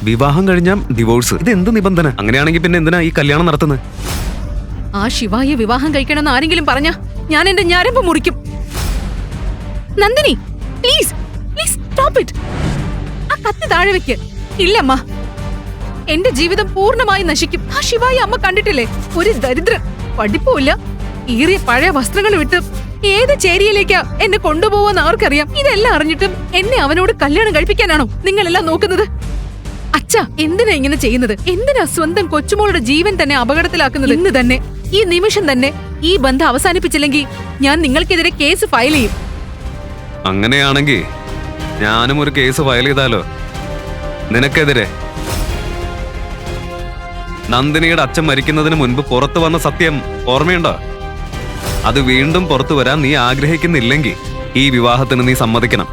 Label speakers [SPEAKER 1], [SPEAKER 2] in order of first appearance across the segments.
[SPEAKER 1] വിവാഹം കഴിഞ്ഞാൽ ഡിവോഴ്സ്. ഇത് എന്ത് നിബന്ധന? അങ്ങനെയാണെങ്കിൽ പിന്നെ എന്തിനാ ഈ കല്യാണം നടത്തുന്നത്?
[SPEAKER 2] ആ ശിവായെ വിവാഹം കഴിക്കണമെന്ന് ആരെങ്കിലും പറഞ്ഞാ ഞാൻ എന്റെ ഞരമ്പ് മുറിക്കും. Nandini, please please stop it. ആ കത്തി താഴെ വെക്ക്. ഇല്ലമ്മ, എന്റെ ജീവിതം പൂർണ്ണമായി നശിക്കും. ആ ശിവായി അമ്മ കണ്ടിട്ടില്ലേ? ഒരു ദരിദ്രൻ, പഠിപ്പുമില്ല, ഈറിയ പഴയ വസ്ത്രങ്ങൾ വിട്ട് ഏത് ചേരിയിലേക്കാ എന്നെ കൊണ്ടുപോവാന്ന് ആർക്കറിയാം? ഇതെല്ലാം അറിഞ്ഞിട്ടും എന്നെ അവനോട് കല്യാണം കഴിപ്പിക്കാനാണോ നിങ്ങളെല്ലാം നോക്കുന്നത്? അച്ഛാ, എന്തിനാ ഇങ്ങനെ ചെയ്യുന്നത്? എന്തിനാ സ്വന്തം കൊച്ചുമോളുടെ ജീവൻ തന്നെ അപകടത്തിലാക്കുന്നത്? ഇന്ന് തന്നെ, ഈ നിമിഷം തന്നെ ഈ ബന്ധം അവസാനിപ്പിച്ചില്ലെങ്കിൽ ഞാൻ നിങ്ങൾക്കെതിരെ കേസ് ഫയൽ ചെയ്യും.
[SPEAKER 1] അങ്ങനെയാണെങ്കിൽ ഞാനും ഒരു കേസ് ഫയൽ ചെയ്താലോ നിനക്കെതിരെ? നന്ദിനിയുടെ അച്ഛൻ മരിക്കുന്നതിന് മുൻപ് പുറത്തു വന്ന സത്യം ഓർമ്മയുണ്ടോ? അത് വീണ്ടും പുറത്തു വരാൻ നീ ആഗ്രഹിക്കുന്നില്ലെങ്കിൽ ഈ വിവാഹത്തിന് നീ സമ്മതിക്കണം.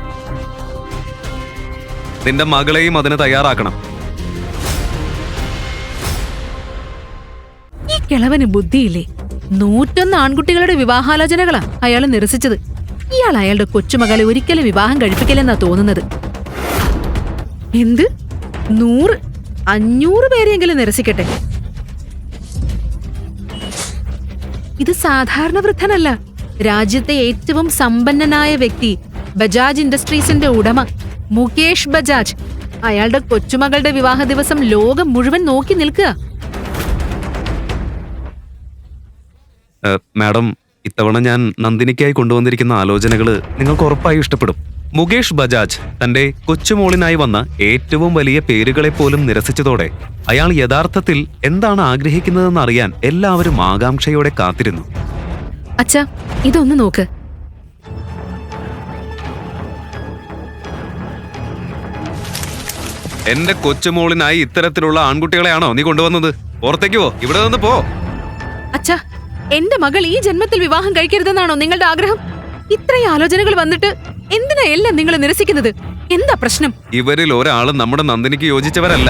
[SPEAKER 1] നിന്റെ മകളെയും അതിന് തയ്യാറാക്കണം.
[SPEAKER 2] ഈ കിളവന് ബുദ്ധിയില്ലേ? 101 ആൺകുട്ടികളുടെ വിവാഹാലോചനകളാ അയാൾ നിരസിച്ചത്. ഇയാൾ അയാളുടെ കൊച്ചുമകളെ ഒരിക്കലും വിവാഹം കഴിപ്പിക്കില്ലെന്നാ തോന്നുന്നത്. എന്ത് 100, 500 പേരെയെങ്കിലും നിരസിക്കട്ടെ. ഇത് സാധാരണ വൃദ്ധനല്ല. രാജ്യത്തെ ഏറ്റവും സമ്പന്നനായ വ്യക്തി, ബജാജ് ഇൻഡസ്ട്രീസിന്റെ ഉടമ മുകേഷ് ബജാജ്. അയാളുടെ കൊച്ചുമകളുടെ വിവാഹ ദിവസം ലോകം മുഴുവൻ നോക്കി നിൽക്കുക.
[SPEAKER 1] മാഡം, ഇത്തവണ ഞാൻ നന്ദിനിക്കായി കൊണ്ടുവന്നിരിക്കുന്ന ആലോചനകള് നിങ്ങൾക്ക് ഉറപ്പായും ഇഷ്ടപ്പെടും. മുകേഷ് ബജാജ് തന്റെ കൊച്ചുമോളിനായി വന്ന ഏറ്റവും വലിയ പേരുകളെ പോലും നിരസിച്ചതോടെ അയാൾ യഥാർത്ഥത്തിൽ എന്താണ് ആഗ്രഹിക്കുന്നതെന്ന് അറിയാൻ എല്ലാവരും ആകാംക്ഷയോടെ കാത്തിരുന്നു.
[SPEAKER 2] അച്ഛാ, ഇതൊന്ന് നോക്ക്.
[SPEAKER 1] എന്റെ കൊച്ചുമോളിനായി ഇത്തരത്തിലുള്ള ആൺകുട്ടികളെയാണോ നീ കൊണ്ടുവന്നത്? പുറത്തേക്ക് പോ, ഇവിടെ നിന്ന് പോ.
[SPEAKER 2] അച്ഛാ, എന്റെ മകൾ ഈ ജന്മത്തിൽ വിവാഹം കഴിക്കരുതെന്നാണോ നിങ്ങളുടെ ആഗ്രഹം? ഇത്രയും ആലോചനകൾ വന്നിട്ട് എന്തിനാ എല്ലാം നിങ്ങൾ നിരസിക്കുന്നത്? എന്താ പ്രശ്നം?
[SPEAKER 1] ഇവരിൽ ഒരാളും നമ്മുടെ നന്ദിനിക്ക് യോജിച്ചവരല്ല.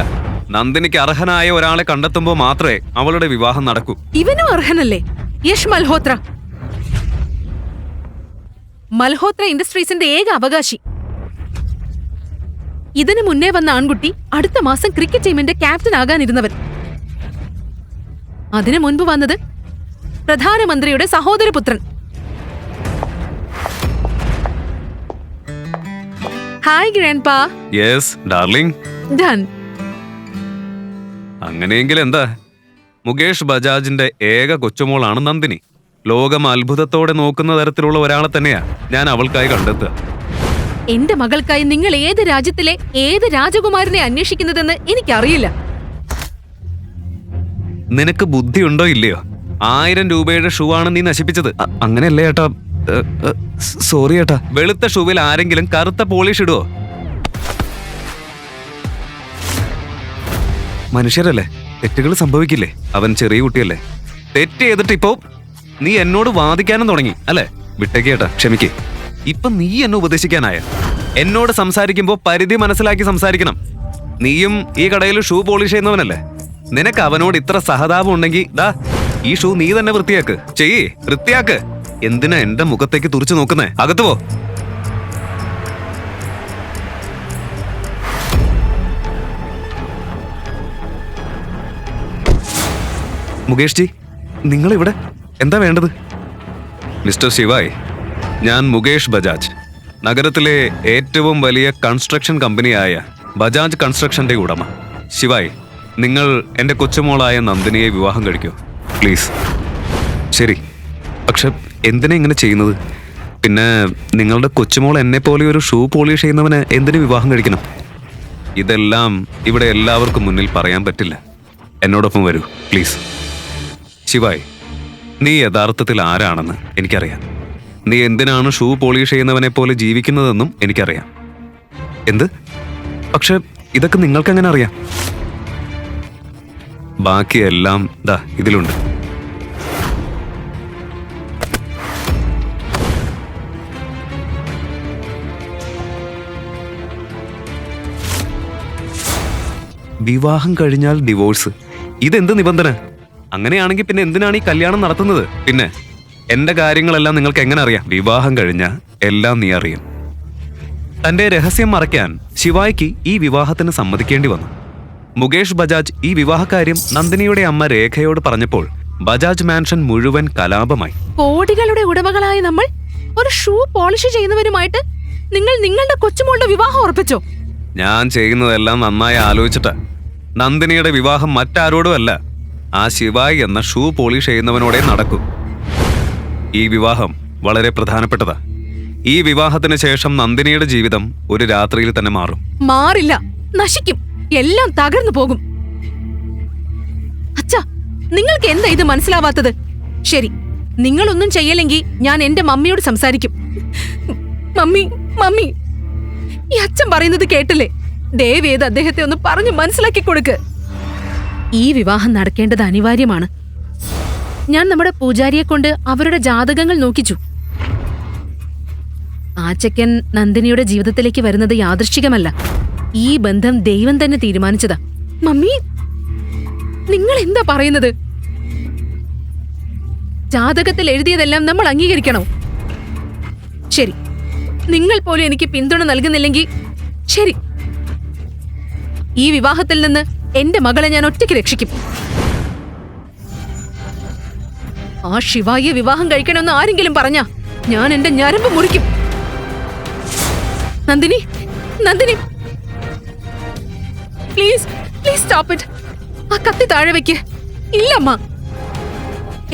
[SPEAKER 1] നന്ദിനിക്ക് അർഹനായ ഒരാളെ കണ്ടെത്തുമ്പോ മാത്രമേ അവളുടെ വിവാഹം നടക്കൂ.
[SPEAKER 2] ഇവനും അർഹനല്ലേ? യഷ് മൽഹോത്ര, മൽഹോത്ര ഇൻഡസ്ട്രീസിന്റെ ഏക അവകാശി. ഇതിനു മുന്നേ വന്ന ആൺകുട്ടി അടുത്ത മാസം ക്രിക്കറ്റ് ടീമിന്റെ ക്യാപ്റ്റൻ ആകാനിരുന്നവൻ. അതിനു മുൻപ് വന്നത് പ്രധാനമന്ത്രിയുടെ സഹോദരപുത്രൻ. Hi grandpa.
[SPEAKER 1] Yes darling.
[SPEAKER 2] Done.
[SPEAKER 1] അങ്ങനെയെങ്കിൽ എന്താ? മുകേഷ് ബജാജിന്റെ ഏക കൊച്ചുമോളാണ് നന്ദിനി. ലോകം അത്ഭുതത്തോടെ നോക്കുന്ന തരത്തിലുള്ള ഒരാളെ തന്നെയാ ഞാൻ അവൾക്കായി കണ്ടെത്തുക.
[SPEAKER 2] എന്റെ മകൾക്കായി നിങ്ങൾ ഏത് രാജ്യത്തിലെ ഏത് രാജകുമാരനെ അന്വേഷിക്കുന്നതെന്ന് എനിക്കറിയില്ല.
[SPEAKER 1] നിനക്ക് ബുദ്ധിയുണ്ടോ ഇല്ലയോ? 1000 രൂപയുടെ ഷൂ ആണ് നീ നശിപ്പിച്ചത്. അങ്ങനെയല്ലേ ഏട്ടാ? സോറി ഏട്ടാ. വെളുത്ത ഷൂവിൽ ആരെങ്കിലും കറുത്ത പോളിഷ് ഇടുവോ? മനുഷ്യരല്ലേ, തെറ്റുകൾ സംഭവിക്കില്ലേ? അവൻ ചെറിയ കുട്ടിയല്ലേ. തെറ്റ് ചെയ്തിട്ട് ഇപ്പോ നീ എന്നോട് വാദിക്കാനും തുടങ്ങി അല്ലേ? വിട്ടേക്കേട്ടാ, ക്ഷമിക്കേ. ഇപ്പൊ നീ എന്നെ ഉപദേശിക്കാനായ? എന്നോട് സംസാരിക്കുമ്പോ പരിധി മനസ്സിലാക്കി സംസാരിക്കണം. നീയും ഈ കടയിൽ ഷൂ പോളിഷ് ചെയ്യുന്നവനല്ലേ? നിനക്ക് അവനോട് ഇത്ര സഹതാപം ഉണ്ടെങ്കിൽ ദാ ഈ ഷൂ നീ തന്നെ വൃത്തിയാക്ക്. ചെയ്യേ, വൃത്തിയാക്ക്. എന്തിനാ എന്റെ മുഖത്തേക്ക് തുറിച്ചു നോക്കുന്നേ? അകത്ത് പോ. മുകേഷ് ജി, നിങ്ങളിവിടെ എന്താ വേണ്ടത്? മിസ്റ്റർ ശിവായ്, ഞാൻ മുകേഷ് ബജാജ്, നഗരത്തിലെ ഏറ്റവും വലിയ കൺസ്ട്രക്ഷൻ കമ്പനിയായ ബജാജ് കൺസ്ട്രക്ഷന്റെ ഉടമ. ശിവായ്, നിങ്ങൾ എന്റെ കൊച്ചുമോളായ നന്ദിനിയെ വിവാഹം കഴിക്കൂ പ്ലീസ്. ശരി, പക്ഷെ എന്തിനാ ഇങ്ങനെ ചെയ്യുന്നത്? പിന്നെ നിങ്ങളുടെ കൊച്ചുമോൾ എന്നെ പോലെ ഒരു ഷൂ പോളിഷ് ചെയ്യുന്നവന് എന്തിനു വിവാഹം കഴിക്കണം? ഇതെല്ലാം ഇവിടെ എല്ലാവർക്കും മുന്നിൽ പറയാൻ പറ്റില്ല. എന്നോടൊപ്പം വരൂ പ്ലീസ്. ശിവായ്, നീ യഥാർത്ഥത്തിൽ ആരാണെന്ന് എനിക്കറിയാം. നീ എന്തിനാണ് ഷൂ പോളിഷ് ചെയ്യുന്നവനെ പോലെ ജീവിക്കുന്നതെന്നും എനിക്കറിയാം. എന്ത്? പക്ഷെ ഇതൊക്കെ നിങ്ങൾക്കെങ്ങനെ അറിയാം? ബാക്കിയെല്ലാം ദാ ഇതിലുണ്ട്. വിവാഹം കഴിഞ്ഞാൽ ഡിവോഴ്സ്. ഇതെന്ത് നിബന്ധന? അങ്ങനെയാണെങ്കിൽ പിന്നെ എന്തിനാണ് ഈ കല്യാണം നടത്തുന്നത്? പിന്നെ എന്റെ കാര്യങ്ങളെല്ലാം നിങ്ങൾക്ക് എങ്ങനെ അറിയാം? വിവാഹം കഴിഞ്ഞാൽ എല്ലാം നീ അറിയും. തന്റെ രഹസ്യം മറയ്ക്കാൻ ശിവായ്ക്ക് ഈ വിവാഹത്തിന് സമ്മതിക്കേണ്ടി വന്നു. മുകേഷ് ബജാജ് ഈ വിവാഹകാര്യം നന്ദിനിയുടെ അമ്മ രേഖയോട് പറഞ്ഞപ്പോൾ ബജാജ് മാൻഷൻ മുഴുവൻ കലാപമായി.
[SPEAKER 2] കോടികളുടെ ഉടമകളായ നമ്മൾ ഒരു ഷൂ പോളിഷ് ചെയ്യുന്നവരുമായിട്ട് നിങ്ങൾ നിങ്ങളുടെ കൊച്ചുമോളുടെ വിവാഹം ഉറപ്പിച്ചോ?
[SPEAKER 1] ഞാൻ ചെയ്യുന്നതെല്ലാം നന്നായി ആലോചിച്ചിട്ടാ. നന്ദിനിയുടെ വിവാഹം മറ്റാരോടുമല്ല, ആ ശിവായി എന്ന ഷൂ പോളിഷ് ചെയ്യുന്നവനോടെ നടക്കൂ. ഈ വിവാഹം വളരെ പ്രധാനപ്പെട്ടതാ. ഈ വിവാഹത്തിന് ശേഷം നന്ദിനിയുടെ ജീവിതം ഒരു രാത്രിയിൽ തന്നെ മാറും.
[SPEAKER 2] മാറില്ല, നശിക്കും, എല്ലാം തകർന്നു പോകും. അച്ഛാ, നിങ്ങൾക്ക് എന്താ ഇത് മനസ്സിലാവാത്തത്? ശരി, നിങ്ങളൊന്നും ചെയ്യലെങ്കിൽ ഞാൻ എന്റെ മമ്മിയോട് സംസാരിക്കും. മമ്മി മമ്മി, ഈ അച്ഛൻ പറയുന്നത് കേട്ടില്ലേ? ദയവേത് അദ്ദേഹത്തെ ഒന്ന് പറഞ്ഞു മനസ്സിലാക്കി കൊടുക്ക്. ഈ വിവാഹം നടക്കേണ്ടത് അനിവാര്യമാണ്. ഞാൻ നമ്മുടെ പൂജാരിയെ കൊണ്ട് അവരുടെ ജാതകങ്ങൾ നോക്കിച്ചു. ആ ചെക്കൻ നന്ദിനിയുടെ ജീവിതത്തിലേക്ക് വരുന്നത് യാദൃശ്ചികമല്ല. ഈ ബന്ധം ദൈവം തന്നെ തീരുമാനിച്ചതാ. മമ്മി, നിങ്ങൾ എന്താ പറയുന്നത്? ജാതകത്തിൽ എഴുതിയതെല്ലാം നമ്മൾ അംഗീകരിക്കണോ? ശരി, നിങ്ങൾ പോലും എനിക്ക് പിന്തുണ നൽകുന്നില്ലെങ്കിൽ ശരി, ഈ വിവാഹത്തിൽ നിന്ന് എന്റെ മകളെ ഞാൻ ഒറ്റയ്ക്ക് രക്ഷിക്കും. ആ ശിവായിയെ വിവാഹം കഴിക്കണമെന്ന് ആരെങ്കിലും പറഞ്ഞാ ഞാൻ എന്റെ ഞരമ്പ് മുറിക്കും. Nandini, Nandini, please please stop it. ആ കത്തി താഴെ വെക്ക്. ഇല്ലമ്മ,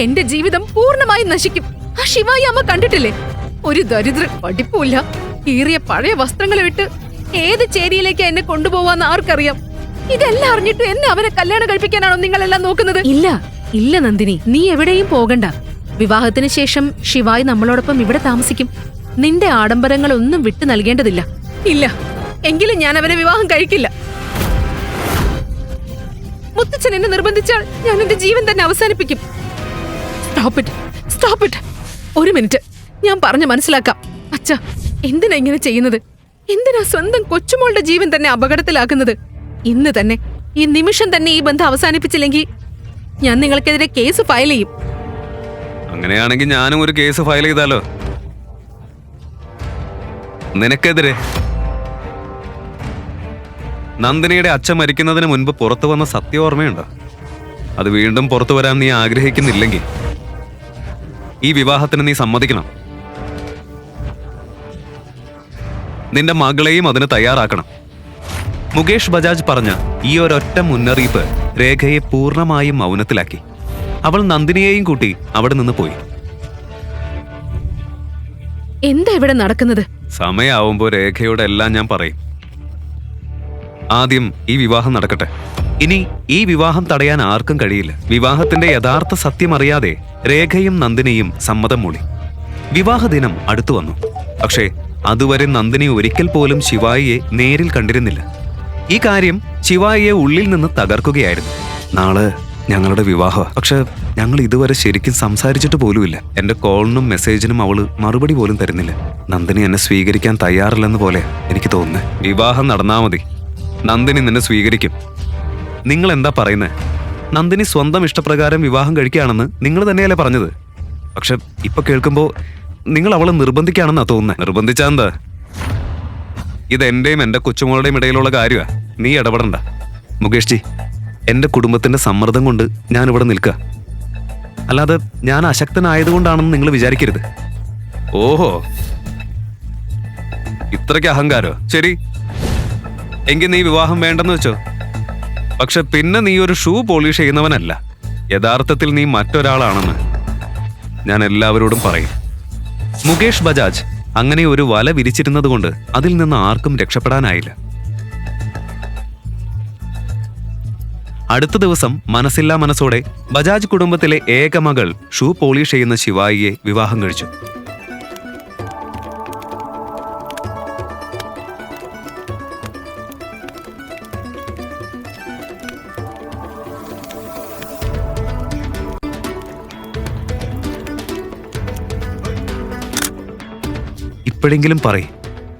[SPEAKER 2] എന്റെ ജീവിതം പൂർണ്ണമായും നശിക്കും. ആ ശിവായി അമ്മ കണ്ടിട്ടില്ലേ? ഒരു ദരിദ്ര, പഠിപ്പുമില്ല, കീറിയ പഴയ വസ്ത്രങ്ങൾ വിട്ട് ഏത് ചേരിയിലേക്ക് എന്നെ കൊണ്ടുപോവാന്ന് ആർക്കറിയാം? ഇതെല്ലാം അറിഞ്ഞിട്ട് എന്നെ അവരെ കല്യാണം കഴിപ്പിക്കാനാണോ നിങ്ങളെല്ലാം നോക്കുന്നത്? ഇല്ല ഇല്ല നന്ദിനി, നീ എവിടെയും പോകണ്ട. വിവാഹത്തിന് ശേഷം ശിവായി നമ്മളോടൊപ്പം ഇവിടെ താമസിക്കും. നിന്റെ ആഡംബരങ്ങളൊന്നും വിട്ടു നൽകേണ്ടതില്ല. ഇല്ല, എങ്കിലും ഞാൻ അവരെ വിവാഹം കഴിക്കില്ല. മുത്തച്ഛൻ എന്നെ നിർബന്ധിച്ചാൽ ഞാൻ എന്റെ ജീവൻ തന്നെ അവസാനിപ്പിക്കും. Stop it, stop it. ഒരു മിനിറ്റ്, ഞാൻ പറഞ്ഞു മനസ്സിലാക്കാം. അച്ഛാ, എന്തിനാ ഇങ്ങനെ ചെയ്യുന്നത്? എന്തിനാ സ്വന്തം കൊച്ചുമോളുടെ ജീവൻ തന്നെ അപകടത്തിലാക്കുന്നത്? ഇന്ന് തന്നെ, ഈ നിമിഷം തന്നെ ഈ ബന്ധം അവസാനിപ്പിച്ചില്ലെങ്കിൽ ഞാൻ നിങ്ങൾക്കെതിരെ കേസ് ഫയൽ ചെയ്യും.
[SPEAKER 1] അങ്ങനെയാണെങ്കിൽ ഞാനും ഒരു കേസ് ഫയൽ ചെയ്താലോ? നിനക്കെതിരെ? നന്ദിനിയുടെ അച്ഛൻ മരിക്കുന്നതിന് മുൻപ് പുറത്തു വന്ന സത്യം ഓർമ്മയുണ്ടോ? അത് വീണ്ടും പുറത്തു വരാൻ നീ ആഗ്രഹിക്കുന്നില്ലെങ്കിൽ ഈ വിവാഹത്തിന് നീ സമ്മതിക്കണം. നിന്റെ മകളെയും അതിന് തയ്യാറാക്കണം. മുകേഷ് ബജാജ് പറഞ്ഞ ഈ ഒരൊറ്റ മുന്നറിയിപ്പ് രേഖയെ പൂർണ്ണമായും മൗനത്തിലാക്കി. അവൾ നന്ദിനിയെയും കൂട്ടി അവിടെ നിന്ന് പോയി.
[SPEAKER 2] എന്താ ഇവിടെ നടക്കുന്നത്?
[SPEAKER 1] സമയാവുമ്പോ രേഖയോട് എല്ലാം ഞാൻ പറയും. ആദ്യം ഈ വിവാഹം നടക്കട്ടെ. ഇനി ഈ വിവാഹം തടയാൻ ആർക്കും കഴിയില്ല. വിവാഹത്തിന്റെ യഥാർത്ഥ സത്യം അറിയാതെ രേഖയും നന്ദിനിയും സമ്മതം മൂളി. വിവാഹ ദിനം അടുത്തു വന്നു. പക്ഷേ അതുവരെ നന്ദിനി ഒരിക്കൽ പോലും ശിവായിയെ നേരിൽ കണ്ടിരുന്നില്ല. ഈ കാര്യം ശിവായിയെ ഉള്ളിൽ നിന്ന് തകർക്കുകയായിരുന്നു. നാളെ ഞങ്ങളുടെ വിവാഹം, പക്ഷെ ഞങ്ങൾ ഇതുവരെ ശരിക്കും സംസാരിച്ചിട്ട് പോലുമില്ല. എന്റെ കോളിനും മെസ്സേജിനും അവള് മറുപടി പോലും തരുന്നില്ല. നന്ദിനി എന്നെ സ്വീകരിക്കാൻ തയ്യാറില്ലെന്ന് പോലെ എനിക്ക് തോന്നുന്നത്. വിവാഹം നടന്നാ മതി, നന്ദിനി നിന്നെ സ്വീകരിക്കും. നിങ്ങൾ എന്താ പറയുന്നത്? നന്ദിനി സ്വന്തം ഇഷ്ടപ്രകാരം വിവാഹം കഴിക്കുകയാണെന്ന് നിങ്ങൾ തന്നെയല്ലേ പറഞ്ഞത്? പക്ഷെ ഇപ്പൊ കേൾക്കുമ്പോ നിങ്ങൾ അവളെ നിർബന്ധിക്കുകയാണെന്നാ തോന്നുന്നത്. നിർബന്ധിച്ചാ എന്താ? ഇത് എന്റെയും എന്റെ കൊച്ചുമോളുടെയും ഇടയിലുള്ള കാര്യമാ. നീ ഇടപെടണ്ട. മുകേഷ് ജി, എന്റെ കുടുംബത്തിന്റെ സമ്മർദ്ദം കൊണ്ട് ഞാൻ ഇവിടെ നിൽക്കുക. അല്ലാതെ ഞാൻ അശക്തനായതുകൊണ്ടാണെന്ന് നിങ്ങൾ വിചാരിക്കരുത്. ഓഹോ, ഇത്രയ്ക്ക് അഹങ്കാരോ? ശരി, എങ്കിൽ നീ വിവാഹം വേണ്ടെന്ന് വെച്ചോ. പക്ഷെ പിന്നെ നീ ഒരു ഷൂ പോളിഷ് ചെയ്യുന്നവനല്ല. യഥാർത്ഥത്തിൽ നീ മറ്റൊരാളാണെന്ന് ഞാൻ എല്ലാവരോടും പറയും. മുകേഷ് ബജാജ് അങ്ങനെ ഒരു വല വിരിച്ചിരുന്നത് കൊണ്ട് അതിൽ നിന്ന് ആർക്കും രക്ഷപ്പെടാനായില്ല. അടുത്ത ദിവസം മനസ്സില്ലാ മനസ്സോടെ ബജാജ് കുടുംബത്തിലെ ഏക മകൾ ഷൂ പോളിഷ് ചെയ്യുന്ന ശിവായിയെ വിവാഹം കഴിച്ചു. ഇപ്പോഴെങ്കിലും പറയ്,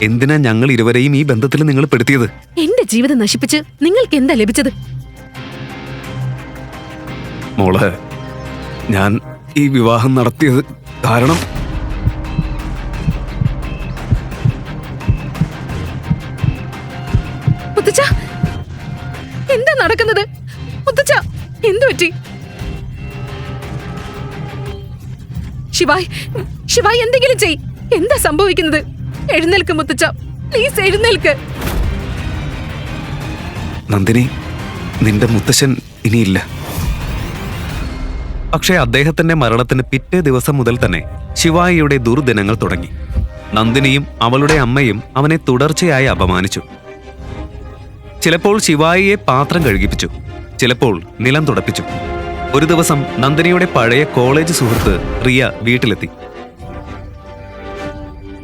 [SPEAKER 1] എന്തിനാ ഞങ്ങൾ ഇരുവരെയും ഈ ബന്ധത്തിൽ നിങ്ങൾ പെടുത്തിയത്?
[SPEAKER 2] എന്റെ ജീവിതം നശിപ്പിച്ച് നിങ്ങൾക്ക് എന്താ ലഭിച്ചത്?
[SPEAKER 1] മോളെ, ഞാൻ ഈ വിവാഹം നടത്തിയത് കാരണം
[SPEAKER 2] എന്താ നടക്കുന്നത്? മുത്തച്ഛ, എന്തു പറ്റി? ശിവായ്, ശിവായ് എന്തെങ്കിലും ചെയ്. എന്താ സംഭവിക്കുന്നത്? എഴുന്നേൽക്ക് മുത്തച്ഛ, പ്ലീസ് എഴുന്നേൽക്ക്.
[SPEAKER 1] നന്ദിനി, നിന്റെ മുത്തശ്ശൻ ഇനിയില്ല. പക്ഷേ അദ്ദേഹത്തിന്റെ മരണത്തിന് പിറ്റേ ദിവസം മുതൽ തന്നെ ശിവായിയുടെ ദുർദിനങ്ങൾ തുടങ്ങി. നന്ദിനിയും അവളുടെ അമ്മയും അവനെ തുടർച്ചയായി അപമാനിച്ചു. ചിലപ്പോൾ ശിവായിയെ പാത്രം കഴുകിപ്പിച്ചു, ചിലപ്പോൾ നിലം തുടപ്പിച്ചു. ഒരു ദിവസം നന്ദിനിയുടെ പഴയ കോളേജ് സുഹൃത്ത് റിയ വീട്ടിലെത്തി.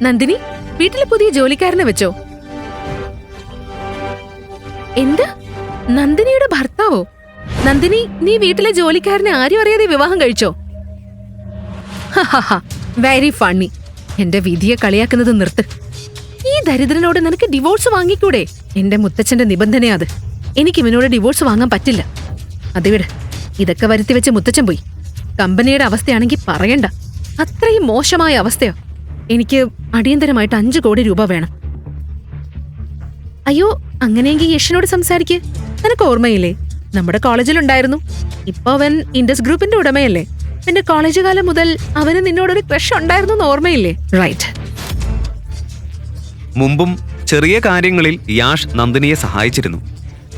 [SPEAKER 2] നന്ദിനി, വീട്ടിലെ പുതിയ ജോലിക്കാരനെ വെച്ചോ? എന്താ, നന്ദിനിയുടെ ഭർത്താവോ? നന്ദിനി, നീ വീട്ടിലെ ജോലിക്കാരനെ ആരും അറിയാതെ വിവാഹം കഴിച്ചോ? Very funny. എന്റെ വിധിയെ കളിയാക്കുന്നത് നിർത്ത്. ഈ ദരിദ്രനോട് നിനക്ക് ഡിവോഴ്സ് വാങ്ങിക്കൂടെ? എന്റെ മുത്തച്ഛന്റെ നിബന്ധനയാ അത്. എനിക്ക് ഇവനോട് ഡിവോഴ്സ് വാങ്ങാൻ പറ്റില്ല. അതിവിടെ ഇതൊക്കെ വരുത്തി വെച്ച് മുത്തച്ഛൻ പോയി. കമ്പനിയുടെ അവസ്ഥയാണെങ്കിൽ പറയണ്ട, അത്രയും മോശമായ അവസ്ഥയോ. എനിക്ക് അടിയന്തരമായിട്ട് 5 കോടി രൂപ വേണം. അയ്യോ, അങ്ങനെയെങ്കിൽ യഷിനോട് സംസാരിക്ക്. നിനക്ക് ഓർമ്മയില്ലേ, നമ്മുടെ കോളേജിലുണ്ടായിരുന്നു. ഇപ്പൊ അവൻ ഇൻഡസ് ഗ്രൂപ്പിന്റെ ഉടമയല്ലേ. നിന്റെ കോളേജ് കാലം മുതൽ അവന് നിന്നോടൊരു ക്രഷ് ഉണ്ടായിരുന്നു, ഓർമ്മയില്ലേ? റൈറ്റ്.
[SPEAKER 1] മുമ്പും ചെറിയ കാര്യങ്ങളിൽ യാഷ് നന്ദിനിയെ സഹായിച്ചിരുന്നു.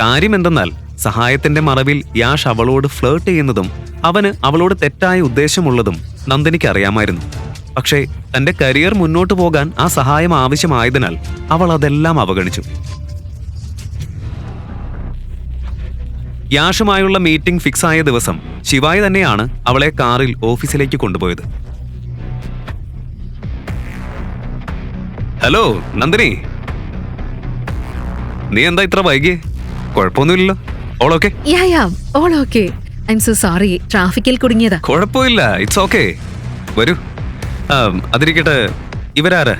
[SPEAKER 1] കാര്യമെന്തെന്നാൽ സഹായത്തിന്റെ മറവിൽ യാഷ് അവളോട് ഫ്ലേർട്ട് ചെയ്യുന്നതും അവന് അവളോട് തെറ്റായ ഉദ്ദേശമുള്ളതും നന്ദിനിക്ക് അറിയാമായിരുന്നു. പക്ഷേ തന്റെ കരിയർ മുന്നോട്ടു പോകാൻ ആ സഹായം ആവശ്യമായതിനാൽ അവൾ അതെല്ലാം അവഗണിച്ചു. യാഷുമായുള്ള മീറ്റിംഗ് ഫിക്സ് ആയ ദിവസം ശിവായി തന്നെയാണ് അവളെ കാറിൽ ഓഫീസിലേക്ക് കൊണ്ടുപോയത്. ഹലോ നന്ദിനി, നീ എന്താ ഇത്ര വൈകിയേ? കുഴപ്പമൊന്നുമില്ലല്ലോ, all okay?
[SPEAKER 2] All okay. I am so sorry, ട്രാഫിക്കിൽ കുടുങ്ങിയതാ.
[SPEAKER 1] കുഴപ്പമില്ല, ഇറ്റ്സ് ഓക്കെ. വരൂ. അതിരിക്കട്ടെ, ഇവരാര്?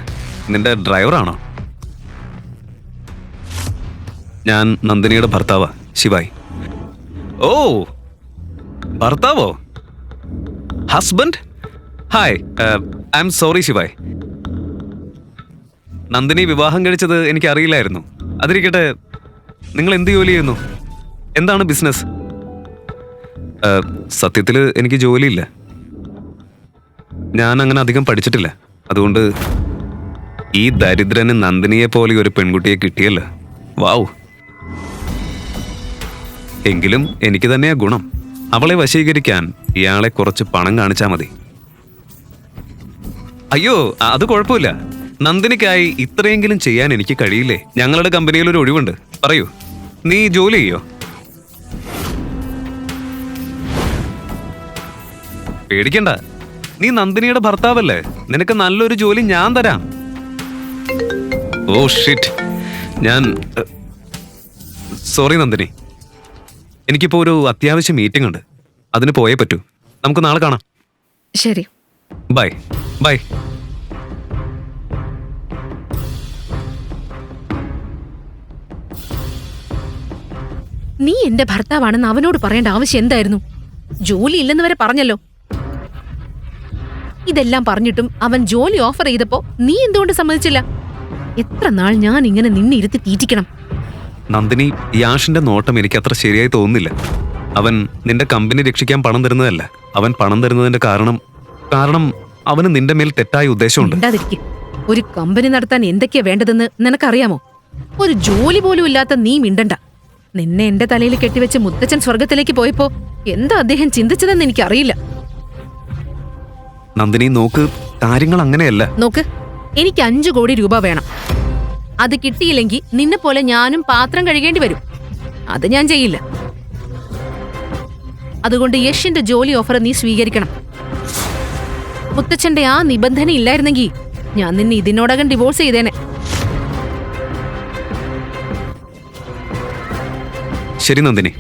[SPEAKER 1] നിന്റെ ഡ്രൈവറാണോ? ഞാൻ നന്ദിനിയുടെ ഭർത്താവാ, ശിവായി. ഓ, ഭർത്താവോ? Husband? Hi, I am sorry Shivaay. Nandini വിവാഹം കഴിച്ചത് എനിക്ക് അറിയില്ലായിരുന്നു. അതിരിക്കട്ടെ, നിങ്ങൾ എന്ത് ജോലി ചെയ്യുന്നു? എന്താണ് ബിസിനസ്? സത്യത്തിൽ എനിക്ക് ജോലിയില്ല. ഞാൻ അങ്ങനെ അധികം പഠിച്ചിട്ടില്ല. അതുകൊണ്ട് ഈ ദരിദ്രന് നന്ദിനിയെ പോലെ ഒരു പെൺകുട്ടിയെ കിട്ടിയല്ലോ. വാവ്. എങ്കിലും എനിക്ക് തന്നെയാ ഗുണം. അവളെ വശീകരിക്കാൻ ഇയാളെ കുറച്ച് പണം കാണിച്ചാൽ മതി. അയ്യോ, അത് കുഴപ്പമില്ല. നന്ദിനിക്കായി ഇത്രയെങ്കിലും ചെയ്യാൻ എനിക്ക് കഴിയില്ലേ? ഞങ്ങളുടെ കമ്പനിയിൽ ഒരു ഒഴിവുണ്ട്. പറയൂ, നീ ജോലി ചെയ്യോ? പേടിക്കണ്ട, നീ നന്ദിനിയുടെ ഭർത്താവല്ലേ. നിനക്ക് നല്ലൊരു ജോലി ഞാൻ തരാം. ഓ ഷിറ്റ്, ഞാൻ സോറി നന്ദിനി. എനിക്കിപ്പോ ഒരു അത്യാവശ്യ മീറ്റിംഗ് ഉണ്ട്, അതിന് പോയേ പറ്റൂ. നമുക്ക് നാളെ കാണാം.
[SPEAKER 2] ശരി,
[SPEAKER 1] ബൈ ബൈ.
[SPEAKER 2] നീ എന്റെ ഭർത്താവാണെന്ന് അവനോട് പറയേണ്ട ആവശ്യം എന്തായിരുന്നു? ജോലി ഇല്ലെന്ന് വരെ പറഞ്ഞല്ലോ. ഇതെല്ലാം പറഞ്ഞിട്ടും അവൻ ജോലി ഓഫർ ചെയ്തപ്പോ നീ എന്തുകൊണ്ട് സമ്മതിച്ചില്ല? എത്ര നാൾ ഞാൻ ഇങ്ങനെ നിന്നെ ഇരുത്തി തീറ്റിക്കണം?
[SPEAKER 1] നന്ദിനി, യാഷിന്റെ നോട്ടം എനിക്ക് അത്ര ശരിയായി തോന്നുന്നില്ല. അവൻ നിന്റെ കമ്പനി രക്ഷിക്കാൻ പണം തരുന്നതല്ല. അവൻ പണം തരുന്നതിന്റെ കാരണം അവന് നിന്റെ മേൽ തെറ്റായ ഉദ്ദേശമുണ്ട്.
[SPEAKER 2] ഒരു കമ്പനി നടത്താൻ എന്തൊക്കെയാ വേണ്ടതെന്ന് നിനക്കറിയാമോ? ഒരു ജോലി പോലും ഇല്ലാത്ത നീ മിണ്ടണ്ട. നിന്നെ എന്റെ തലയിൽ കെട്ടിവെച്ച് മുത്തച്ഛൻ സ്വർഗത്തിലേക്ക് പോയപ്പോ എന്താ അദ്ദേഹം ചിന്തിച്ചതെന്ന് എനിക്കറിയില്ല.
[SPEAKER 1] നന്ദിനി, നോക്ക്, കാര്യങ്ങൾ അങ്ങനെയല്ല.
[SPEAKER 2] നോക്ക്, എനിക്ക് 5 കോടി രൂപ വേണം. അത് കിട്ടിയില്ലെങ്കിൽ നിന്നെ പോലെ ഞാനും പാത്രം കഴുകേണ്ടി വരും. അത് ഞാൻ ചെയ്യില്ല. അതുകൊണ്ട് യഷിന്റെ ജോലി ഓഫർ നീ സ്വീകരിക്കണം. മുത്തച്ഛന്റെ ആ നിബന്ധന ഇല്ലായിരുന്നെങ്കിൽ ഞാൻ നിന്നെ ഇതിനോടകം ഡിവോഴ്സ് ചെയ്തേനെ.
[SPEAKER 1] ശരി നന്ദിനി,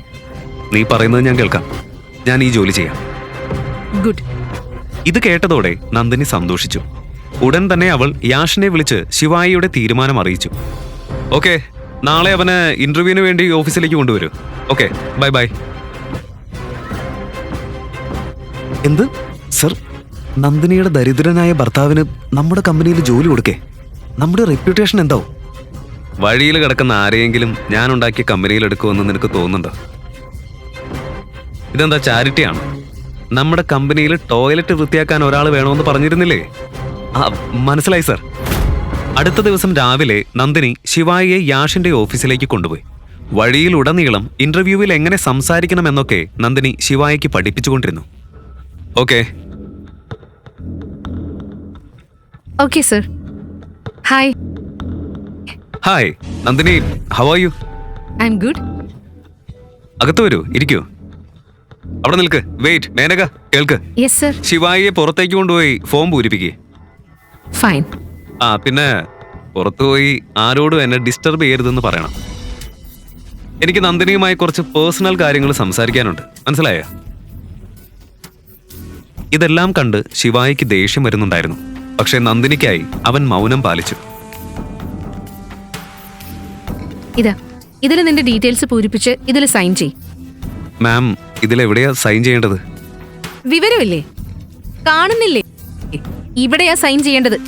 [SPEAKER 1] നീ പറയുന്നത് ഞാൻ കേൾക്കാം. ഞാൻ ഈ ജോലി ചെയ്യാം.
[SPEAKER 2] ഗുഡ്.
[SPEAKER 1] ഇത് കേട്ടതോടെ നന്ദിനി സന്തോഷിച്ചു. ഉടൻ തന്നെ അവൾ യാഷിനെ വിളിച്ച് ശിവായിയുടെ തീരുമാനം അറിയിച്ചു. ഓക്കെ, നാളെ അവന് ഇന്റർവ്യൂവിന് വേണ്ടി ഓഫീസിലേക്ക് കൊണ്ടുവരൂ. Okay, bye bye. എന്ത് സർ? നന്ദിനിയുടെ ദരിദ്രനായ ഭർത്താവിന് നമ്മുടെ കമ്പനിയിൽ ജോലി കൊടുക്കേ? നമ്മുടെ റെപ്യൂട്ടേഷൻ എന്താവും? വഴിയിൽ കിടക്കുന്ന ആരെയെങ്കിലും ഞാൻ ഉണ്ടാക്കിയ കമ്പനിയിൽ എടുക്കുമെന്ന് നിനക്ക് തോന്നുന്നുണ്ടോ? ഇതെന്താ ചാരിറ്റിയാണ്? നമ്മുടെ കമ്പനിയിൽ ടോയ്ലറ്റ് വൃത്തിയാക്കാൻ ഒരാൾ വേണമെന്ന് പറഞ്ഞിരുന്നില്ലേ? മനസ്സിലായി സർ. അടുത്ത ദിവസം രാവിലെ നന്ദിനി ശിവായിയെ യാഷിന്റെ ഓഫീസിലേക്ക് കൊണ്ടുപോയി. വഴിയിലുടനീളം ഇന്റർവ്യൂവിൽ എങ്ങനെ സംസാരിക്കണമെന്നൊക്കെ നന്ദിനി ശിവായിക്ക് പഠിപ്പിച്ചുകൊണ്ടിരുന്നു. Okay
[SPEAKER 2] okay sir. Hi.
[SPEAKER 1] Hi Nandini, how are you?
[SPEAKER 2] I am good.
[SPEAKER 1] അകത്ത് വരൂ, ഇരിക്കൂ. അവിടെ നിൽക്ക്. വെയിറ്റ്, മേനക കേൾക്ക്.
[SPEAKER 2] Yes sir.
[SPEAKER 1] ശിവായിയെ പുറത്തേക്ക് കൊണ്ടുപോയി ഫോം പൂരിപ്പിക്കേ.
[SPEAKER 2] ഫൈൻ.
[SPEAKER 1] പിന്നെ പുറത്തുപോയി ആരോടും എന്നെ ഡിസ്റ്റർബ് ചെയ്യരുതെന്ന് പറയണം. എനിക്ക് നന്ദിനിയുമായി കുറച്ച് പേഴ്സണൽ കാര്യങ്ങൾ സംസാരിക്കാനുണ്ട്, മനസ്സിലായോ? ഇതെല്ലാം കണ്ട് ശിവായിക്ക് ദേഷ്യം വരുന്നുണ്ടായിരുന്നു. പക്ഷെ നന്ദിനിക്കായി അവൻ മൗനം പാലിച്ചു.
[SPEAKER 2] ഇതിൽ നിന്റെ ഡീറ്റെയിൽസ് പൂരിപ്പിച്ച് ഇതിൽ സൈൻ ചെയ്.
[SPEAKER 1] മാം, ഇതിലെവിടെയാ സൈൻ ചെയ്യേണ്ടത്?
[SPEAKER 2] വിവരമില്ലേ? കാണുന്നില്ലേ? ഇവിടെയാ സൈൻ ചെയ്യേണ്ടത്.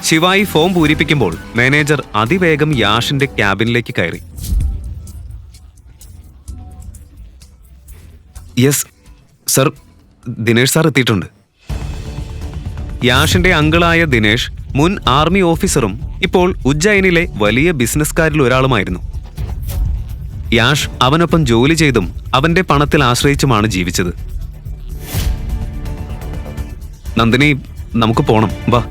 [SPEAKER 1] ശിവായി ഫോം പൂരിപ്പിക്കുമ്പോൾ മാനേജർ അതിവേഗം യാഷിന്റെ ക്യാബിനിലേക്ക് കയറി. യെസ് സർ, ദിനേഷ് സാർ എത്തിയിട്ടുണ്ട്. യാഷിന്റെ അങ്കിളായ ദിനേഷ് മുൻ ആർമി ഓഫീസറും ഇപ്പോൾ ഉജ്ജയിനിലെ വലിയ ബിസിനസ്സുകാരിൽ ഒരാളുമായിരുന്നു. യാഷ് അവനൊപ്പം ജോലി ചെയ്തും അവന്റെ പണത്തിൽ ആശ്രയിച്ചുമാണ് ജീവിച്ചത്. നന്ദിനി, നമുക്ക് പോണം, വാ.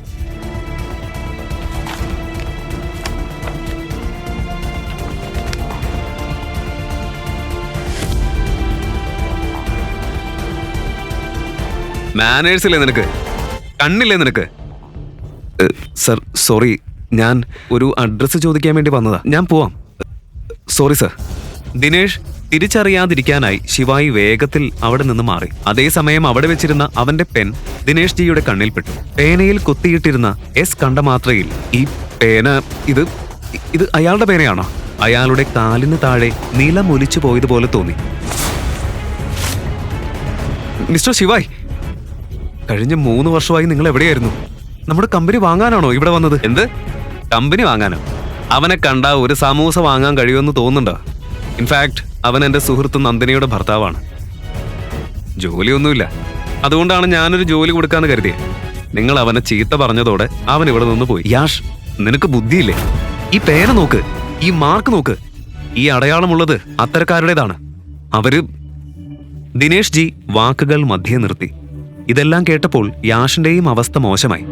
[SPEAKER 1] മാനേഴ്സില്ലേ നിനക്ക്? കണ്ണില്ലേ നിനക്ക്? സർ സോറി, ഞാൻ ഒരു അഡ്രസ്സ് ചോദിക്കാൻ വേണ്ടി വന്നതാ. ഞാൻ പോവാം. Sorry sir. ദിനേഷ് തിരിച്ചറിയാതിരിക്കാനായി ശിവായി വേഗത്തിൽ അവിടെ നിന്ന് മാറി. അതേസമയം അവിടെ വെച്ചിരുന്ന അവന്റെ പെൻ ദിനേഷ് ജിയുടെ കണ്ണിൽപ്പെട്ടു. പേനയിൽ കുത്തിയിട്ടിരുന്ന എസ് കണ്ട മാത്രയിൽ ഈ പേന ഇത് അയാളുടെ പേനയാണോ? അയാളുടെ കാലിന് താഴെ നിലമൊലിച്ചു പോയതുപോലെ തോന്നി. മിസ്റ്റർ ശിവായ്, കഴിഞ്ഞ 3 വർഷമായി നിങ്ങൾ എവിടെയായിരുന്നു? നമ്മുടെ കമ്പനി വാങ്ങാനാണോ ഇവിടെ വന്നത്? എന്ത് കമ്പനി വാങ്ങാനോ? അവനെ കണ്ട ഒരു സമൂസ വാങ്ങാൻ കഴിയുമെന്ന് തോന്നുന്നുണ്ടോ? ഇൻഫാക്ട് അവൻ എൻ്റെ സുഹൃത്ത് നന്ദിനിയുടെ ഭർത്താവാണ്. ജോലിയൊന്നുമില്ല, അതുകൊണ്ടാണ് ഞാനൊരു ജോലി കൊടുക്കാന്ന് കരുതിയത്. നിങ്ങൾ അവനെ ചീത്ത പറഞ്ഞതോടെ അവൻ ഇവിടെ നിന്ന് പോയി. യാഷ്, നിനക്ക് ബുദ്ധിയില്ലേ? ഈ പേന നോക്ക്, ഈ മാർക്ക് നോക്ക്. ഈ അടയാളമുള്ളത് അത്തരക്കാരുടേതാണ്. അവര്... ദിനേഷ് ജി വാക്കുകൾ മധ്യേ നിർത്തി. ഇതെല്ലാം കേട്ടപ്പോൾ യാഷിന്റെയും അവസ്ഥ മോശമായി.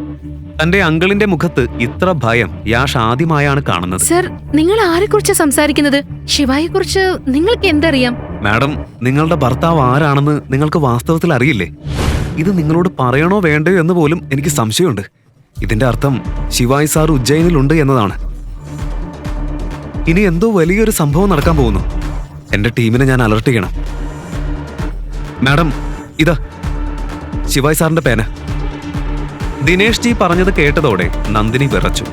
[SPEAKER 1] തന്റെ അങ്കിളിന്റെ മുഖത്ത് ഇത്ര ഭയം യാഷ് ആദ്യമായാണ് കാണുന്നത്.
[SPEAKER 2] സർ, നിങ്ങൾ ആരെക്കുറിച്ച് സംസാരിക്കുന്നത്? ശിവായെ കുറിച്ച് നിങ്ങൾക്ക് എന്തറിയാം?
[SPEAKER 1] മാഡം, നിങ്ങളുടെ ഭർത്താവ് ആരാണെന്ന് നിങ്ങൾക്ക് വാസ്തവത്തിൽ അറിയില്ലേ? ഇത് നിങ്ങളോട് പറയണോ വേണ്ടയോ എന്ന് പോലും എനിക്ക് സംശയമുണ്ട്. ഇതിന്റെ അർത്ഥം ശിവായ് സാർ ഉജ്ജയിനിലുണ്ട് എന്നതാണ്. ഇനി എന്തോ വലിയൊരു സംഭവം നടക്കാൻ പോകുന്നു. എന്റെ ടീമിനെ ഞാൻ അലർട്ട് ചെയ്യണം. മാഡം, ഇതാ ശിവായ് സാറിന്റെ പേന. ദിനേഷ് ജി പറഞ്ഞത് കേട്ടതോടെ നന്ദിനി വിറച്ചു.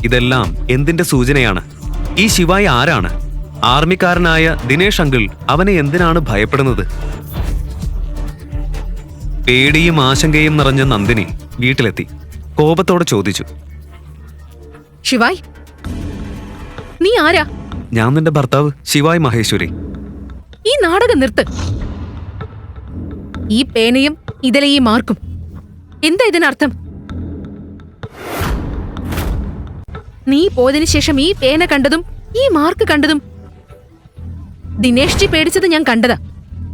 [SPEAKER 1] ഇതെല്ലാം എന്തിന്റെ സൂചനയാണ്? ഈ ശിവായ് ആരാണ്? ആർമിക്കാരനായ ദിനേഷ് അങ്കിൾ അവനെ എന്തിനാണ് ഭയപ്പെടുന്നത്? പേടിയും ആശങ്കയും നിറഞ്ഞ നന്ദിനി വീട്ടിലെത്തി കോപത്തോടെ ചോദിച്ചു,
[SPEAKER 2] ശിവായ്, നീ ആരാ?
[SPEAKER 1] ഞാൻ നിന്റെ ഭർത്താവ് ശിവായ് മഹേശ്വരി.
[SPEAKER 2] ഈ നാടകം നിർത്ത്. ഈ പേനയും ഇതിലെ ഈ മാർക്കും എന്താ ഇതിനർത്ഥം? നീ പോയതിനു ശേഷം ഈ പേന കണ്ടതും ഈ മാർക്ക് കണ്ടതും ദിനേഷ് ജി പേടിച്ചത് ഞാൻ കണ്ടതാ.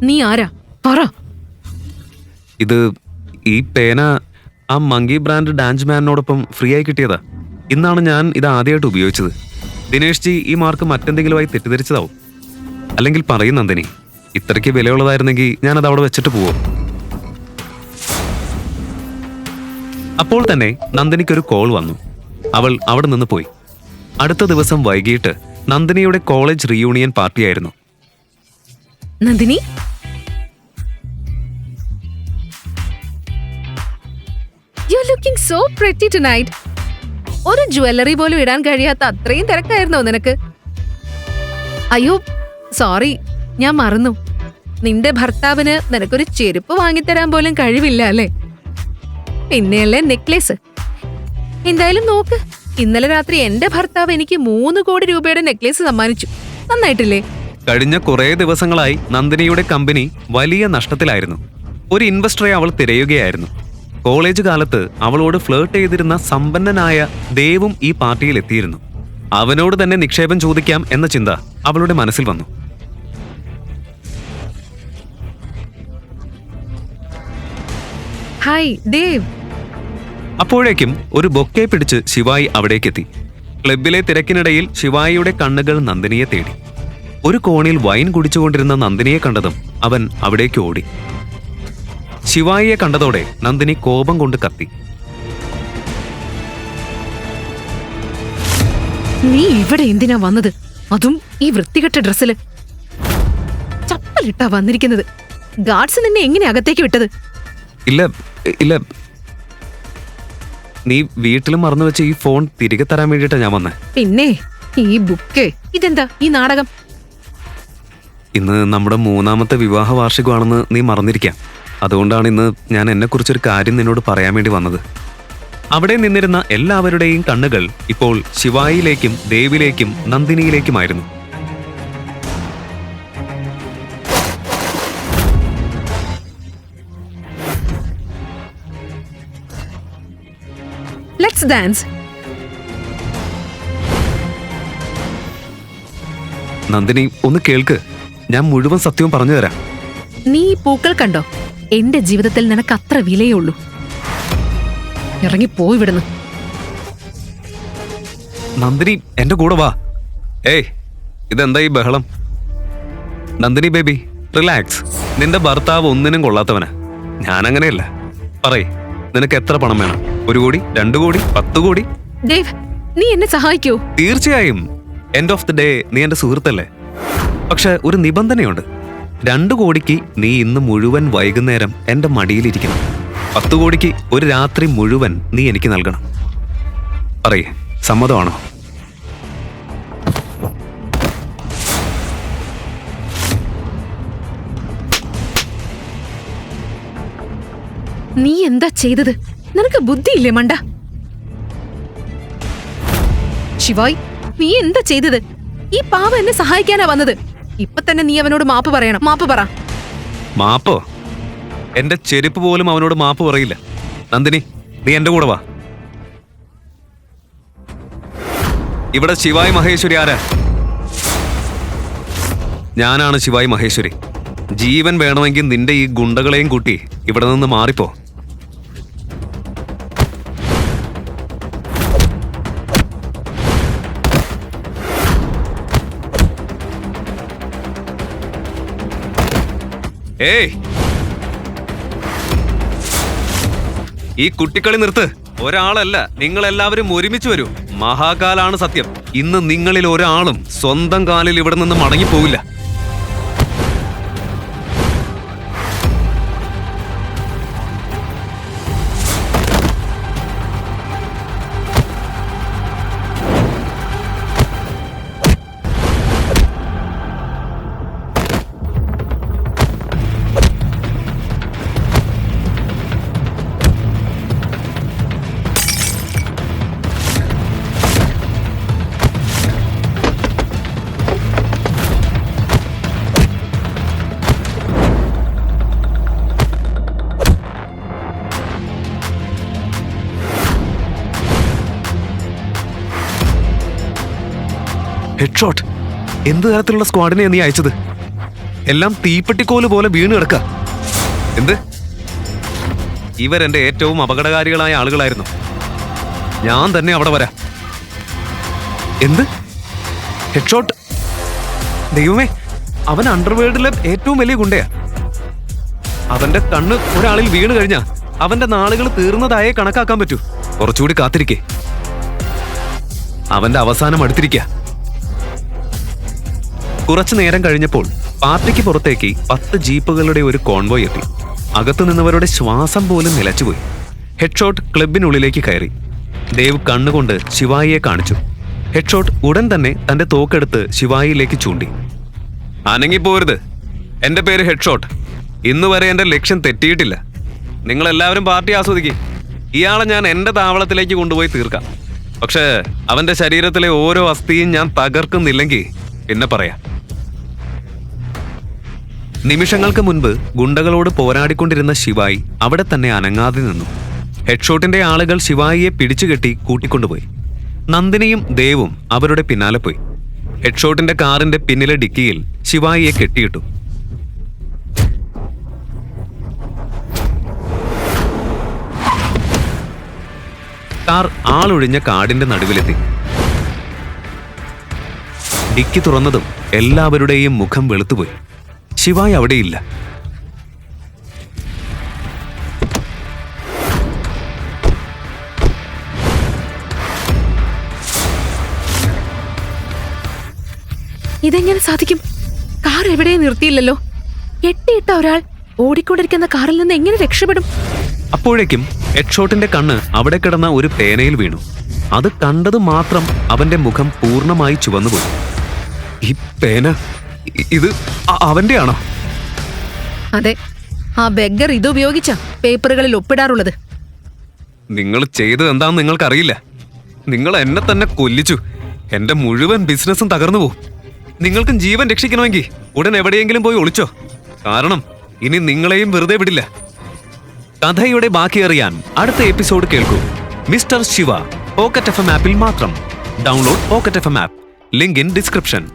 [SPEAKER 2] നീ ആരാ? പറ.
[SPEAKER 1] ഈ പേന ആ മങ്കി ബ്രാൻഡ് ഡാൻസ് മാനോടൊപ്പം ഫ്രീ ആയി കിട്ടിയതാ. ഇന്നാണ് ഞാൻ ഇത് ആദ്യമായിട്ട് ഉപയോഗിച്ചത്. ദിനേഷ് ജി ഈ മാർക്ക് മറ്റെന്തെങ്കിലുമായി തെറ്റിദ്ധരിച്ചതാവും. അല്ലെങ്കിൽ പറയും നന്ദിനി, ഇത്രയ്ക്ക് വിലയുള്ളതായിരുന്നെങ്കിൽ ഞാനത് അവിടെ വെച്ചിട്ട് പോവും. അപ്പോൾ തന്നെ നന്ദിനിക്കൊരു കോൾ വന്നു. അവൾ അവിടെ നിന്ന് പോയി. അടുത്ത ദിവസം വൈകിട്ട് നന്ദിനിയുടെ കോളേജ് റീയൂണിയൻ പാർട്ടിയായിരുന്നു.
[SPEAKER 2] Nandini, you are looking so pretty tonight. ഒരു ജ്വല്ലറി പോലും ഇടാൻ കഴിയാത്ത അത്രയും തിരക്കായിരുന്നോ നിനക്ക്? അയ്യോ സോറി, ഞാൻ മറന്നു. നിന്റെ ഭർത്താവിന് നിനക്കൊരു ചെരുപ്പ് വാങ്ങിത്തരാൻ പോലും കഴിവില്ല അല്ലേ? പിന്നെയല്ലേ നെക്ലേസ്. എന്തായാലും നോക്ക്, ഇന്നലെ രാത്രി എന്റെ ഭർത്താവ് എനിക്ക് 3 കോടി രൂപയുടെ നെക്ലേസ് സമ്മാനിച്ചു. നന്നായിട്ടില്ലേ?
[SPEAKER 1] കഴിഞ്ഞ കുറേ ദിവസങ്ങളായി നന്ദിനിയുടെ കമ്പനി വലിയ നഷ്ടത്തിലായിരുന്നു. ഒരു ഇൻവെസ്റ്ററെ അവൾ തിരയുകയായിരുന്നു. കോളേജ് കാലത്ത് അവളോട് ഫ്ലേർട്ട് ചെയ്തിരുന്ന സമ്പന്നനായ ദേവും ഈ പാർട്ടിയിൽ എത്തിയിരുന്നു. അവനോട് തന്നെ നിക്ഷേപം ചോദിക്കാം എന്ന ചിന്ത അവളുടെ മനസ്സിൽ വന്നു.
[SPEAKER 2] ഹായ് ദേവ്.
[SPEAKER 1] അപ്പോഴേക്കും ഒരു ബൊക്കെ പിടിച്ച് ശിവായി അവിടേക്കെത്തി. ക്ലബിലെ തിരക്കിനിടയിൽ ശിവായിയുടെ കണ്ണുകൾ നന്ദിനിയെ തേടി. ഒരു കോണിൽ വൈൻ കുടിച്ചുകൊണ്ടിരുന്ന നന്ദിനിയെ കണ്ടതും അവൻ അവിടേക്ക് ഓടി. ശിവായിയെ കണ്ടതോടെ നന്ദിനി കോപം കൊണ്ട് കത്തി.
[SPEAKER 2] നീ ഇവിടെ എന്തിനാ വന്നത്? അതും ഈ വൃത്തികെട്ട ഡ്രസ്സില്. ചപ്പലിട്ടാ വന്നിരിക്കുന്നത്. ഗാർഡ്സ് നിന്നെ എങ്ങനെ അകത്തേക്ക് വിട്ടത്?
[SPEAKER 1] ഇല്ല ഇല്ല, നീ വീട്ടിൽ മറന്നു വെച്ച ഈ ഫോൺ തിരികെ തരാൻ വേണ്ടിയിട്ടാ ഞാൻ വന്നേ.
[SPEAKER 2] പിന്നെ ഈ ബുക്ക്, ഇതെന്താ ഈ നാടകം?
[SPEAKER 1] ഇന്ന് നമ്മുടെ 3ാമത്തെ വിവാഹ വാർഷികമാണെന്ന് നീ മറന്നിരിക്കാം. അതുകൊണ്ടാണ് ഇന്ന് ഞാൻ എന്നെക്കുറിച്ചൊരു കാര്യം നിന്നോട് പറയാൻ വേണ്ടി വന്നത്. അവിടെ നിന്നിരുന്ന എല്ലാവരുടെയും കണ്ണുകൾ ഇപ്പോൾ ശിവായിലേക്കും ദേവിലേക്കും നന്ദിനിയിലേക്കുമായിരുന്നു.
[SPEAKER 2] Let's dance.
[SPEAKER 1] നന്ദിനി, ഒന്ന് കേൾക്ക്. ഞാൻ മുഴുവൻ സത്യവും പറഞ്ഞു തരാം.
[SPEAKER 2] നീ ഈ പൂക്കൾ കണ്ടോ? എന്റെ ജീവിതത്തിൽ നിനക്ക് അത്ര വിലയേ ഉള്ളൂ. ഇറങ്ങിപ്പോയി വിടുന്നു.
[SPEAKER 1] നന്ദിനി, എന്റെ കൂടെ വാ. ഏയ്, ഇതെന്താ ഈ ബഹളം? Nandini baby, relax. നിന്റെ ഭർത്താവ് ഒന്നിനും കൊള്ളാത്തവനാ. ഞാനങ്ങനെയല്ല. പറയ്, നിനക്ക് എത്ര പണം വേണം? 1 കോടി, 2 കോടി, 10 കോടി?
[SPEAKER 2] ദേവ്, നീ എന്നെ സഹായിക്കോ?
[SPEAKER 1] തീർച്ചയായും. എൻഡ് ഓഫ് ദി ഡേ നീ എന്റെ സുഹൃത്തല്ലേ. പക്ഷെ ഒരു നിബന്ധനയുണ്ട്. 2 കോടിക്ക് നീ ഇന്ന് മുഴുവൻ വൈകുന്നേരം എന്റെ മടിയിലിരിക്കണം. 10 കോടിക്ക് ഒരു രാത്രി മുഴുവൻ നീ എനിക്ക് നൽകണം. പറയേ, സമ്മതമാണോ?
[SPEAKER 2] നീ എന്താ ചെയ്തത്? നിനക്ക് ബുദ്ധിയില്ലേ മണ്ട? ശിവായ്, നീ എന്താ ചെയ്തത്? ഈ പാവ എന്നെ സഹായിക്കാനാ വന്നത്. ഇപ്പൊ തന്നെ നീ അവനോട് മാപ്പ് പറയണം. മാപ്പ് പറ.
[SPEAKER 1] മാപ്പോ? എന്റെ ചെരുപ്പ് പോലും അവനോട് മാപ്പ് പറയില്ല. നന്ദിനി, നീ എന്റെ കൂടെ വാ. ഇവിടെ ശിവായി മഹേശ്വരി ആരാ? ഞാനാണ് ശിവായി മഹേശ്വരി. ജീവൻ വേണമെങ്കിൽ നിന്റെ ഈ ഗുണ്ടകളെയും കൂട്ടി ഇവിടെ നിന്ന് മാറിപ്പോ. ഏയ്, ഈ കുട്ടിക്കളി നിർത്ത്. ഒരാളല്ല, നിങ്ങളെല്ലാവരും ഒരുമിച്ച് വരൂ. മഹാകാലാണ് സത്യം. ഇന്ന് നിങ്ങളിൽ ഒരാളും സ്വന്തം കാലിൽ ഇവിടെ നിന്ന് മടങ്ങിപ്പോവില്ല. ഹെഡ്ഷോട്ട്. എന്ത് തരത്തിലുള്ള സ്ക്വാഡിനെ നീ അയച്ചത്? എല്ലാം തീപ്പെട്ടിക്കോല് പോലെ വീണ് കിടക്ക. എന്ത്? ഇവരെന്റെ ഏറ്റവും അപകടകാരികളായ ആളുകളായിരുന്നു. ഞാൻ തന്നെ അവിടെ വരാം. എന്ത്? ഹെഡ്ഷോട്ട്? ദൈവമേ, അവൻ അണ്ടർവേൾഡിലെ ഏറ്റവും വലിയ ഗുണ്ടയാ. അവന്റെ കണ്ണ് ഒരാളിൽ വീണ് കഴിഞ്ഞാ അവന്റെ നാളുകൾ തീർന്നതായേ കണക്കാക്കാൻ പറ്റൂ. കുറച്ചുകൂടി കാത്തിരിക്കേ. അവന്റെ അവസാനം അടുത്തിരിക്ക. കുറച്ചു നേരം കഴിഞ്ഞപ്പോൾ പാർട്ടിക്ക് പുറത്തേക്ക് 10 ജീപ്പുകളുടെ ഒരു കോൺവോയ് എത്തി. അകത്തു നിന്നവരുടെ ശ്വാസം പോലും നിലച്ചുപോയി. ഹെഡ്ഷോട്ട് ക്ലബിനുള്ളിലേക്ക് കയറി. ദേവ് കണ്ണുകൊണ്ട് ശിവായിയെ കാണിച്ചു. ഹെഡ്ഷോട്ട് ഉടൻ തന്നെ തന്റെ തോക്കെടുത്ത് ശിവായിയിലേക്ക് ചൂണ്ടി. അനങ്ങിപ്പോരുത്. എന്റെ പേര് ഹെഡ്ഷോട്ട്. ഇന്നുവരെ എന്റെ ലക്ഷ്യം തെറ്റിയിട്ടില്ല. നിങ്ങളെല്ലാവരും പാർട്ടി ആസ്വദിക്കുക. ഇയാളെ ഞാൻ എന്റെ താവളത്തിലേക്ക് കൊണ്ടുപോയി തീർക്കാം. പക്ഷേ അവന്റെ ശരീരത്തിലെ ഓരോ അസ്ഥിയും ഞാൻ തകർക്കുന്നില്ലെങ്കിൽ പിന്നെ പറയാം. നിമിഷങ്ങൾക്ക് മുൻപ് ഗുണ്ടകളോട് പോരാടിക്കൊണ്ടിരുന്ന ശിവായി അവിടെ തന്നെ അനങ്ങാതെ നിന്നു. ഹെഡ്ഷോട്ടിന്റെ ആളുകൾ ശിവായിയെ പിടിച്ചുകെട്ടി കൂട്ടിക്കൊണ്ടുപോയി. നന്ദിനിയും ദേവും അവരുടെ പിന്നാലെ പോയി. ഹെഡ്ഷോട്ടിന്റെ കാറിന്റെ പിന്നിലെ ഡിക്കിയിൽ ശിവായിയെ കെട്ടിയിട്ടു. കാർ ആളൊഴിഞ്ഞ കാടിന്റെ നടുവിലെത്തി. ഡിക്കി തുറന്നതും എല്ലാവരുടെയും മുഖം വെളുത്തുപോയി. ശിവായി അവിടെയില്ല.
[SPEAKER 2] ഇതെങ്ങനെ സാധിക്കും? കാർ എവിടെയും നിർത്തിയില്ലല്ലോ. കെട്ടിയിട്ട ഒരാൾ ഓടിക്കൊണ്ടിരിക്കുന്ന കാറിൽ നിന്ന് എങ്ങനെ രക്ഷപ്പെടും?
[SPEAKER 1] അപ്പോഴേക്കും ഹെഡ്ഷോട്ടിന്റെ കണ്ണ് അവിടെ കിടന്ന ഒരു പേനയിൽ വീണു. അത് കണ്ടത് മാത്രം അവന്റെ മുഖം പൂർണ്ണമായി ചുവന്നുപോയി. ഈ പേന ഇത് അവന്റെ ആണോ?
[SPEAKER 2] അതെ, ആ ബെഗർ ഇത് ഉപയോഗിച്ച പേപ്പറുകളിൽ ഒപ്പിടാറുള്ളത്.
[SPEAKER 1] നിങ്ങൾ ചെയ്തത് എന്താണെന്ന് നിങ്ങൾക്കറിയില്ല. നിങ്ങൾ എന്നെ തന്നെ കൊല്ലിച്ചു. എന്റെ മുഴുവൻ ബിസിനസ്സും തകർന്നു പോകും. നിങ്ങൾക്കും ജീവൻ രക്ഷിക്കണമെങ്കിൽ ഉടൻ എവിടെയെങ്കിലും പോയി ഒളിച്ചോ. കാരണം ഇനി നിങ്ങളെയും വെറുതെ വിടില്ല. കഥയുടെ ബാക്കി അറിയാൻ അടുത്ത എപ്പിസോഡ് കേൾക്കൂ. മിസ്റ്റർ ശിവ പോക്കറ്റ് FM ആപ്പിൽ മാത്രം. Download pocket FM app. Link in description.